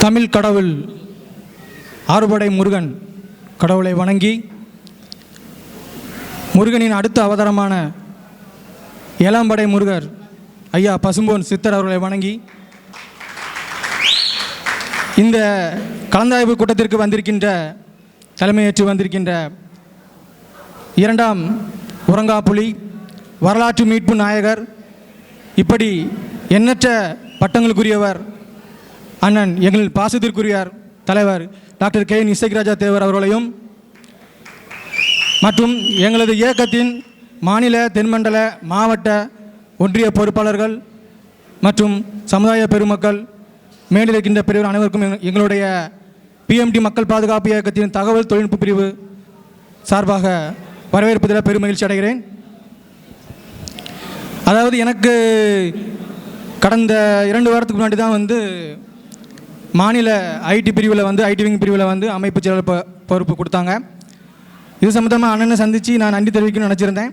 தமிழ் கடவுள் ஆறுபடை முருகன் கடவுளை வணங்கி முருகனின் அடுத்த அவதாரமான ஏழாம்படை முருகர் ஐயா பசும்பொன் சித்தர் அவர்களை வணங்கி இந்த கலந்தாய்வு கூட்டத்திற்கு வந்திருக்கின்ற தலைமையேற்று வந்திருக்கின்ற இரண்டாம் உறங்காப்புலி வரலாற்று மீட்பு நாயகர் இப்படி எண்ணற்ற பட்டங்களுக்குரியவர் அண்ணன் எங்கள் பாசத்திற்குரியார் தலைவர் டாக்டர் கே இசைராஜா தேவர் அவர்களையும் மற்றும் எங்களது இயக்கத்தின் மாநில தென்மண்டல மாவட்ட ஒன்றிய பொறுப்பாளர்கள் மற்றும் சமுதாய பெருமக்கள் மேலில் இருக்கின்ற பிரிவு அனைவருக்கும் எங்களுடைய பிஎம்டி மக்கள் பாதுகாப்பு இயக்கத்தின் தகவல் தொழில்நுட்ப பிரிவு சார்பாக வரவேற்பதில் பெருமகிழ்ச்சி அடைகிறேன். அதாவது எனக்கு கடந்த 2 வாரத்துக்கு முன்னாடி தான் மாநில ஐடி பிரிவில் ஐடி விங் பிரிவில் அமைப்பு செயலர் பொறுப்பு கொடுத்தாங்க. இது சம்மந்தமாக அண்ணனை சந்தித்து நான் நன்றி தெரிவிக்கணும்னு நினச்சிருந்தேன்.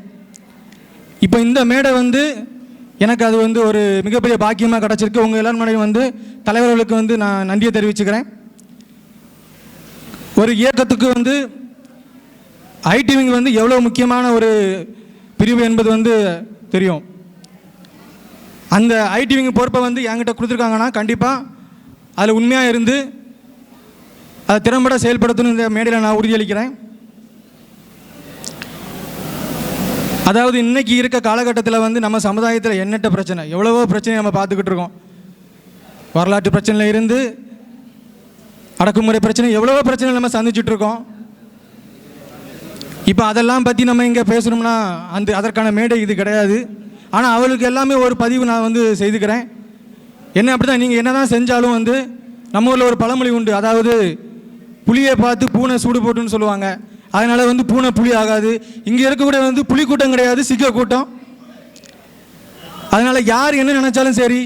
இப்போ இந்த மேடை எனக்கு அது ஒரு மிகப்பெரிய பாக்கியமாக கிடச்சிருக்கு. உங்கள் எல்லாரும் முன்னாடி தலைவர்களுக்கு நான் நன்றியை தெரிவிச்சுக்கிறேன். ஒரு இயக்கத்துக்கு ஐடி விங் எவ்வளோ முக்கியமான ஒரு பிரிவு என்பது தெரியும். அந்த ஐடி விங் பொறுப்பை என்கிட்ட கொடுத்துருக்காங்கன்னா கண்டிப்பாக அதில் உண்மையாக இருந்து அதை திறம்பட செயல்படுத்தணும் இந்த மேடையில் நான் உறுதியளிக்கிறேன். அதாவது இன்றைக்கி இருக்க காலகட்டத்தில் நம்ம சமுதாயத்தில் எண்ணற்ற பிரச்சனை, எவ்வளவோ பிரச்சனை நம்ம பார்த்துக்கிட்டு இருக்கோம். வரலாற்று பிரச்சனையில் இருந்து அடக்குமுறை பிரச்சனை, எவ்வளவோ பிரச்சனை நம்ம சந்திச்சுட்ருக்கோம். இப்போ அதெல்லாம் பற்றி நம்ம இங்கே பேசணும்னா அதற்கான மேடை இது கிடையாது. ஆனால் அவளுக்கு எல்லாமே ஒரு பதிவு நான் செய்துக்கிறேன். என்ன அப்படி தான் நீங்கள் என்ன தான் செஞ்சாலும் நம்ம ஊரில் ஒரு பழமொழி உண்டு. அதாவது புளியை பார்த்து பூனை சூடு போட்டுன்னு சொல்லுவாங்க. அதனால் பூனை புலி ஆகாது. இங்கே இருக்கக்கூடிய புலி கூட்டம் கிடையாது, சிக்க கூட்டம். அதனால் யார் என்ன நினச்சாலும் சரி,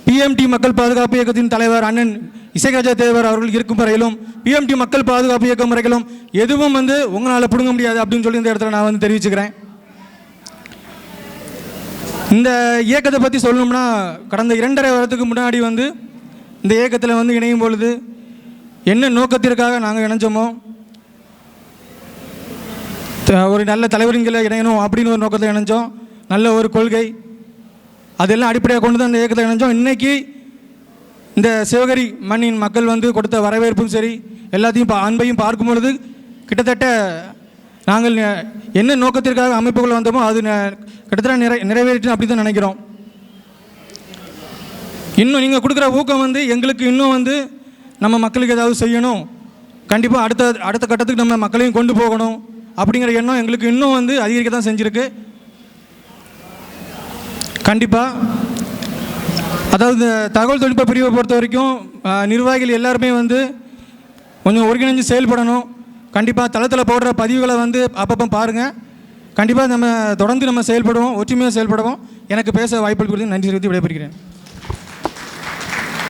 பிஎம்டி மக்கள் பாதுகாப்பு இயக்கத்தின் தலைவர் அண்ணன் இசைராஜா தேவர் அவர்கள் இருக்கும் வரையிலும் பிஎம்டி மக்கள் பாதுகாப்பு இயக்கம் வரையிலும் எதுவும் உங்களால் பிடுங்க முடியாது அப்படின்னு சொல்லி இந்த இடத்துல நான் தெரிவிச்சுக்கிறேன். இந்த இயக்கத்தை பற்றி சொல்லணும்னா கடந்த 2.5 வருடத்துக்கு முன்னாடி இந்த இயக்கத்தில் இணையும் பொழுது என்ன நோக்கத்திற்காக நாங்கள் இணைஞ்சோமோ, ஒரு நல்ல தலைவருங்களை இணையணும் அப்படின்னு ஒரு நோக்கத்தில் இணைஞ்சோம். நல்ல ஒரு கொள்கை அதெல்லாம் அடிப்படையாக கொண்டு தான் இந்த இயக்கத்தில் இணைஞ்சோம். இன்றைக்கி இந்த சிவகரி மண்ணின் மக்கள் கொடுத்த வரவேற்பும் சரி, எல்லாத்தையும் அன்பையும் பார்க்கும் பொழுது கிட்டத்தட்ட நாங்கள் என்ன நோக்கத்திற்காக அமைப்புகள் வந்தோமோ அது கிட்டத்தட்ட நிறைவேறிட்டு அப்படி தான் நினைக்கிறோம். இன்னும் நீங்கள் கொடுக்குற ஊக்கம் எங்களுக்கு இன்னும் நம்ம மக்களுக்கு ஏதாவது செய்யணும், கண்டிப்பாக அடுத்த கட்டத்துக்கு நம்ம மக்களையும் கொண்டு போகணும் அப்படிங்கிற எண்ணம் எங்களுக்கு இன்னும் அதிகரிக்க தான் செஞ்சுருக்கு. கண்டிப்பாக அதாவது தகவல் தொழில்நுட்ப பிரிவை பொறுத்த வரைக்கும் நிர்வாகிகள் எல்லாருமே கொஞ்சம் ஒருங்கிணைஞ்சு செயல்படணும். கண்டிப்பாக தளத்தில் போடுற பதிவுகளை அப்பப்போ பாருங்கள். கண்டிப்பாக நம்ம தொடர்ந்து செயல்படுவோம், ஒற்றுமையாக செயல்படுவோம். எனக்கு பேச வாய்ப்பு கொடுத்து நன்றி தெரிவித்து விடைபெறுகிறேன்.